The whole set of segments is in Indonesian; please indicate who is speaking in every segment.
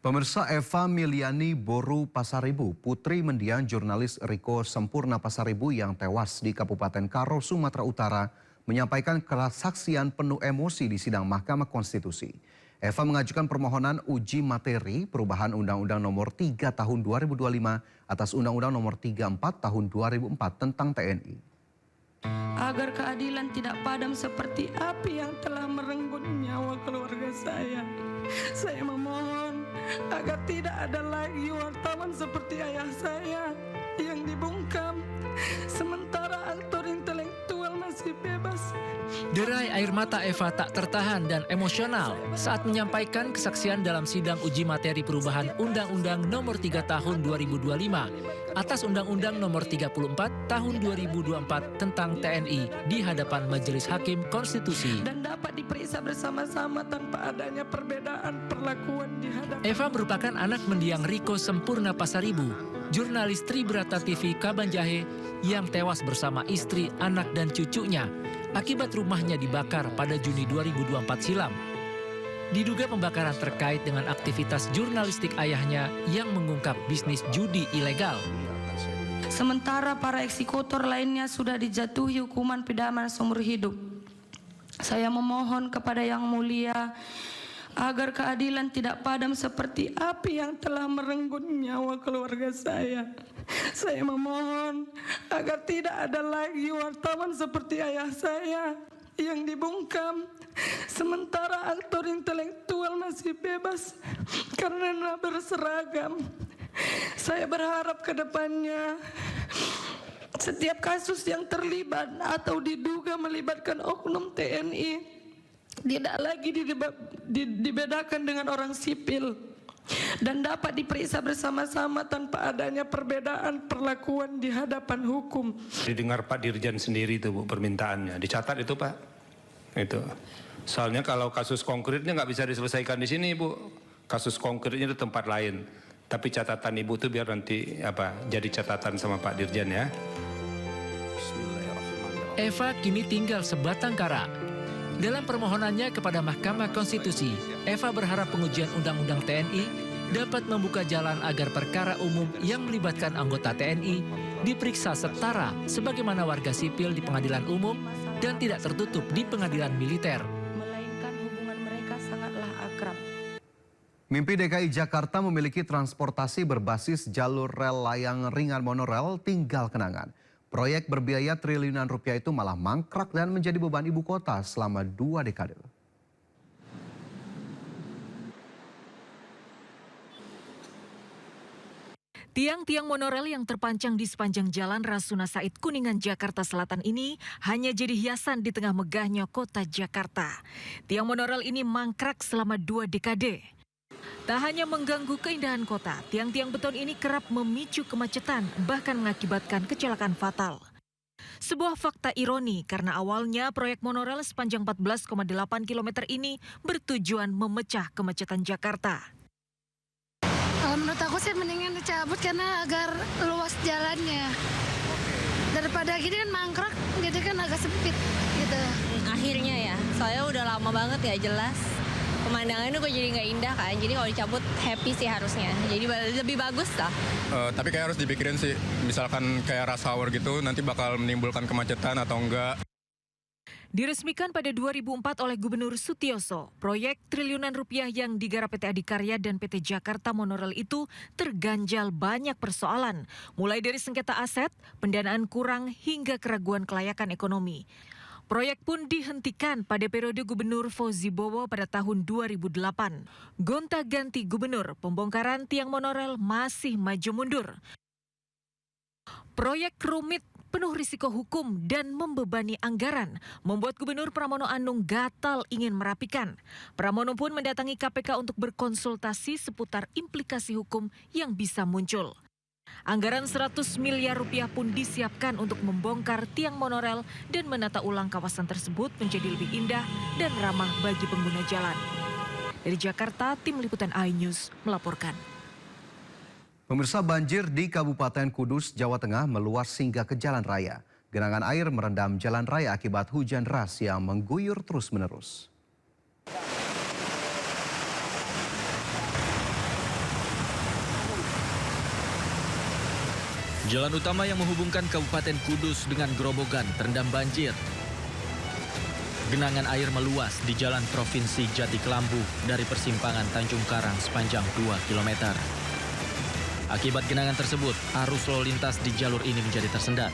Speaker 1: Pemirsa, Eva Miliani Boru Pasaribu, putri mendiang jurnalis Riko Sempurna Pasaribu yang tewas di Kabupaten Karo, Sumatera Utara, menyampaikan kesaksian penuh emosi di sidang Mahkamah Konstitusi. Eva mengajukan permohonan uji materi perubahan Undang-Undang Nomor 3 Tahun 2025 atas Undang-Undang Nomor 34 Tahun 2004 tentang TNI.
Speaker 2: Agar keadilan tidak padam seperti api yang telah merenggut nyawa keluarga saya. Saya memohon agar tidak ada lagi wartawan seperti ayah saya yang dibungkam, sementara aktor intelektual masih bebas.
Speaker 3: Derai air mata Eva tak tertahan dan emosional saat menyampaikan kesaksian dalam sidang uji materi perubahan Undang-Undang Nomor 3 Tahun 2025 atas Undang-Undang Nomor 34 Tahun 2024 tentang TNI di hadapan Majelis Hakim Konstitusi.
Speaker 2: Dan dapat diperiksa bersama-sama tanpa adanya perbedaan perlakuan di hadapan.
Speaker 3: Eva merupakan anak mendiang Riko Sempurna Pasaribu, jurnalis Tribrata TV Kabanjahe yang tewas bersama istri, anak dan cucunya akibat rumahnya dibakar pada Juni 2024 silam. Diduga pembakaran terkait dengan aktivitas jurnalistik ayahnya yang mengungkap bisnis judi ilegal.
Speaker 2: Sementara para eksekutor lainnya sudah dijatuhi hukuman pidana seumur hidup. Saya memohon kepada Yang Mulia agar keadilan tidak padam seperti api yang telah merenggut nyawa keluarga saya. Saya memohon agar tidak ada lagi wartawan seperti ayah saya yang dibungkam, sementara aktor intelektual masih bebas karena berseragam. Saya berharap ke depannya setiap kasus yang terlibat atau diduga melibatkan oknum TNI tidak lagi dibedakan dengan orang sipil dan dapat diperiksa bersama-sama tanpa adanya perbedaan perlakuan di hadapan hukum.
Speaker 4: Didengar Pak Dirjen sendiri itu Bu permintaannya, dicatat itu Pak. Itu. Soalnya kalau kasus konkretnya nggak bisa diselesaikan di sini Bu. Kasus konkretnya di tempat lain. Tapi catatan Ibu itu biar nanti jadi catatan sama Pak Dirjen ya.
Speaker 3: Eva kini tinggal sebatang kara. Dalam permohonannya kepada Mahkamah Konstitusi, Eva berharap pengujian Undang-Undang TNI dapat membuka jalan agar perkara umum yang melibatkan anggota TNI diperiksa setara sebagaimana warga sipil di pengadilan umum dan tidak tertutup di pengadilan militer.
Speaker 2: Melainkan hubungan mereka sangatlah akrab.
Speaker 1: Mimpi DKI Jakarta memiliki transportasi berbasis jalur rel layang ringan monorel tinggal kenangan. Proyek berbiaya triliunan rupiah itu malah mangkrak dan menjadi beban ibu kota selama 2 dekade.
Speaker 5: Tiang-tiang monorel yang terpancang di sepanjang Jalan Rasuna Said Kuningan, Jakarta Selatan ini hanya jadi hiasan di tengah megahnya kota Jakarta. Tiang monorel ini mangkrak selama 2 dekade. Tak hanya mengganggu keindahan kota, tiang-tiang beton ini kerap memicu kemacetan, bahkan mengakibatkan kecelakaan fatal. Sebuah fakta ironi karena awalnya proyek monorel sepanjang 14,8 km ini bertujuan memecah kemacetan Jakarta.
Speaker 6: Menurut aku sih mendingan dicabut karena agar luas jalannya. Daripada gini kan mangkrak, jadi kan agak sempit gitu.
Speaker 7: Akhirnya ya, soalnya udah lama banget gak jelas. Pemandangannya kok jadi nggak indah kan, jadi kalau dicabut happy sih harusnya, jadi lebih bagus lah.
Speaker 8: Tapi kayak harus dipikirin sih, misalkan kayak rush hour gitu nanti bakal menimbulkan kemacetan atau enggak.
Speaker 5: Diresmikan pada 2004 oleh Gubernur Sutioso, proyek triliunan rupiah yang digarap PT Adikarya dan PT Jakarta Monorail itu terganjal banyak persoalan, mulai dari sengketa aset, pendanaan kurang hingga keraguan kelayakan ekonomi. Proyek pun dihentikan pada periode Gubernur Fauzi Bowo pada tahun 2008. Gonta-ganti gubernur, pembongkaran tiang monorel masih maju mundur. Proyek rumit, penuh risiko hukum dan membebani anggaran, membuat Gubernur Pramono Anung gatal ingin merapikan. Pramono pun mendatangi KPK untuk berkonsultasi seputar implikasi hukum yang bisa muncul. Anggaran 100 miliar rupiah pun disiapkan untuk membongkar tiang monorel dan menata ulang kawasan tersebut menjadi lebih indah dan ramah bagi pengguna jalan. Dari Jakarta, tim liputan iNews melaporkan.
Speaker 1: Pemirsa, banjir di Kabupaten Kudus, Jawa Tengah meluas hingga ke jalan raya. Genangan air merendam jalan raya akibat hujan deras yang mengguyur terus-menerus.
Speaker 9: Jalan utama yang menghubungkan Kabupaten Kudus dengan Grobogan terendam banjir. Genangan air meluas di Jalan Provinsi Jati Kelambu dari persimpangan Tanjung Karang sepanjang 2 km. Akibat genangan tersebut, arus lalu lintas di jalur ini menjadi tersendat.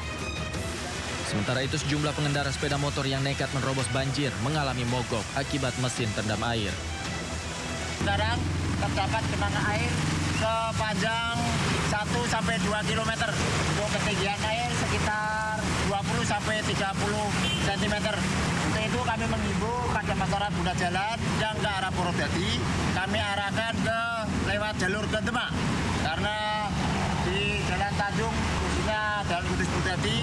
Speaker 9: Sementara itu sejumlah pengendara sepeda motor yang nekat menerobos banjir mengalami mogok akibat mesin terendam air.
Speaker 10: Sekarang terdapat genangan air sepanjang 1-2 km. Untuk ketinggian air sekitar 20-30 cm. Untuk itu kami menghimbau pada masyarakat pengguna jalan yang ke arah Purwodadi, kami arahkan ke lewat jalur ke Demak. Karena di Jalan Tanjung, khususnya Jalan Kudus Purwodadi,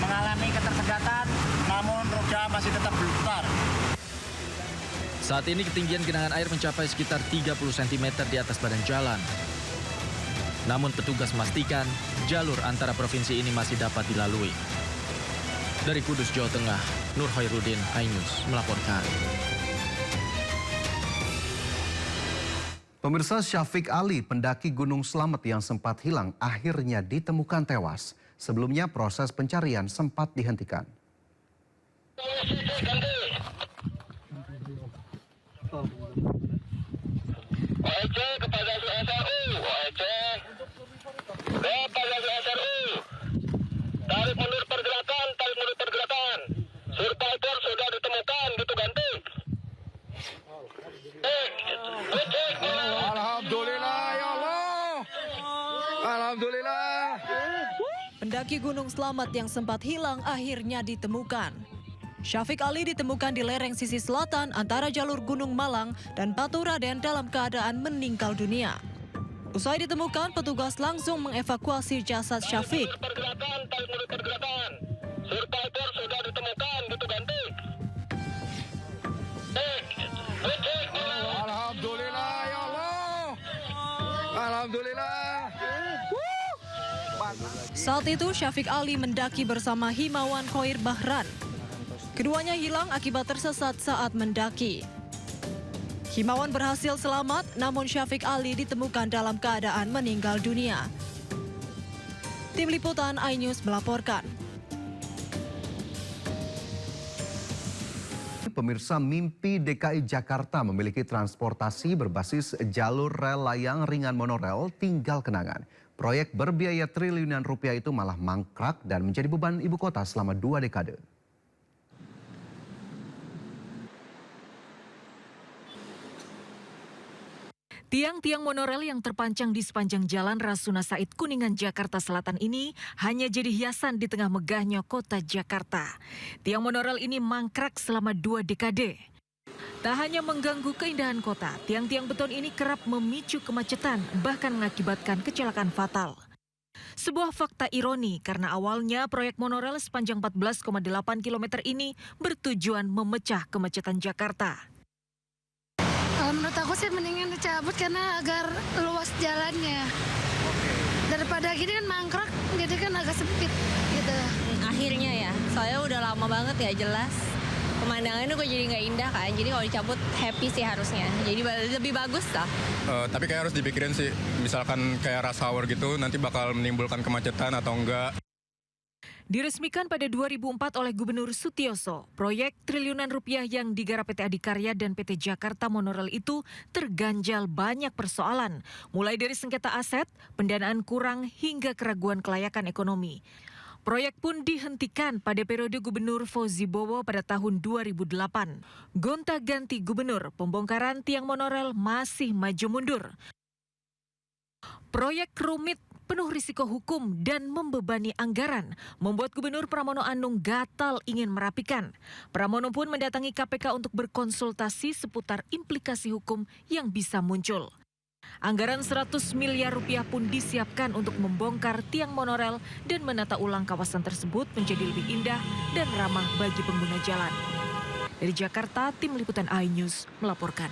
Speaker 10: mengalami ketersendatan, namun roda masih tetap berputar.
Speaker 9: Saat ini ketinggian genangan air mencapai sekitar 30 cm di atas badan jalan. Namun petugas memastikan jalur antara provinsi ini masih dapat dilalui. Dari Kudus, Jawa Tengah, Nur Hoirudin, iNews melaporkan.
Speaker 1: Pemirsa, Syafiq Ali, pendaki Gunung Slamet yang sempat hilang, akhirnya ditemukan tewas. Sebelumnya proses pencarian sempat dihentikan.
Speaker 11: Kepada SRU, tarik mundur pergerakan, survivor sudah ditemukan, gitu ganti.
Speaker 10: Alhamdulillah ya Allah. Alhamdulillah.
Speaker 5: Pendaki Gunung Slamet yang sempat hilang akhirnya ditemukan. Syafiq Ali ditemukan di lereng sisi selatan antara jalur Gunung Malang dan Batu Raden dalam keadaan meninggal dunia. Usai ditemukan, petugas langsung mengevakuasi jasad Syafiq.
Speaker 11: Pergerakan. Survivor sudah ditemukan, gitu ganti.
Speaker 10: Alhamdulillah ya Allah. Alhamdulillah.
Speaker 5: Saat itu Syafiq Ali mendaki bersama Himawan Khoir Bahran. Keduanya hilang akibat tersesat saat mendaki. Himawan berhasil selamat, namun Syafiq Ali ditemukan dalam keadaan meninggal dunia. Tim Liputan iNews melaporkan.
Speaker 1: Pemirsa, mimpi DKI Jakarta memiliki transportasi berbasis jalur rel layang ringan monorel tinggal kenangan. Proyek berbiaya triliunan rupiah itu malah mangkrak dan menjadi beban ibu kota selama 2 dekade.
Speaker 5: Tiang-tiang monorel yang terpancang di sepanjang Jalan Rasuna Said Kuningan, Jakarta Selatan ini hanya jadi hiasan di tengah megahnya kota Jakarta. Tiang monorel ini mangkrak selama 2 dekade. Tak hanya mengganggu keindahan kota, tiang-tiang beton ini kerap memicu kemacetan, bahkan mengakibatkan kecelakaan fatal. Sebuah fakta ironi karena awalnya proyek monorel sepanjang 14,8 km ini bertujuan memecah kemacetan Jakarta.
Speaker 6: Menurut aku sih mendingan dicabut karena agar luas jalannya. Daripada gini kan mangkrak, jadi kan agak sempit gitu.
Speaker 7: Akhirnya ya, soalnya udah lama banget ya jelas. Pemandangannya kok jadi nggak indah kan, jadi kalau dicabut happy sih harusnya. Jadi lebih bagus lah.
Speaker 8: Tapi kayak harus dipikirin sih, misalkan kayak rush hour gitu nanti bakal menimbulkan kemacetan atau enggak.
Speaker 5: Diresmikan pada 2004 oleh Gubernur Sutioso, proyek triliunan rupiah yang digarap PT Adikarya dan PT Jakarta Monorail itu terganjal banyak persoalan, mulai dari sengketa aset, pendanaan kurang, hingga keraguan kelayakan ekonomi. Proyek pun dihentikan pada periode Gubernur Fauzi Bowo pada tahun 2008. Gonta-ganti gubernur, pembongkaran tiang monorail masih maju mundur. Proyek rumit, penuh risiko hukum dan membebani anggaran, membuat Gubernur Pramono Anung gatal ingin merapikan. Pramono pun mendatangi KPK untuk berkonsultasi seputar implikasi hukum yang bisa muncul. Anggaran 100 miliar rupiah pun disiapkan untuk membongkar tiang monorel dan menata ulang kawasan tersebut menjadi lebih indah dan ramah bagi pengguna jalan. Dari Jakarta, Tim Liputan iNews melaporkan.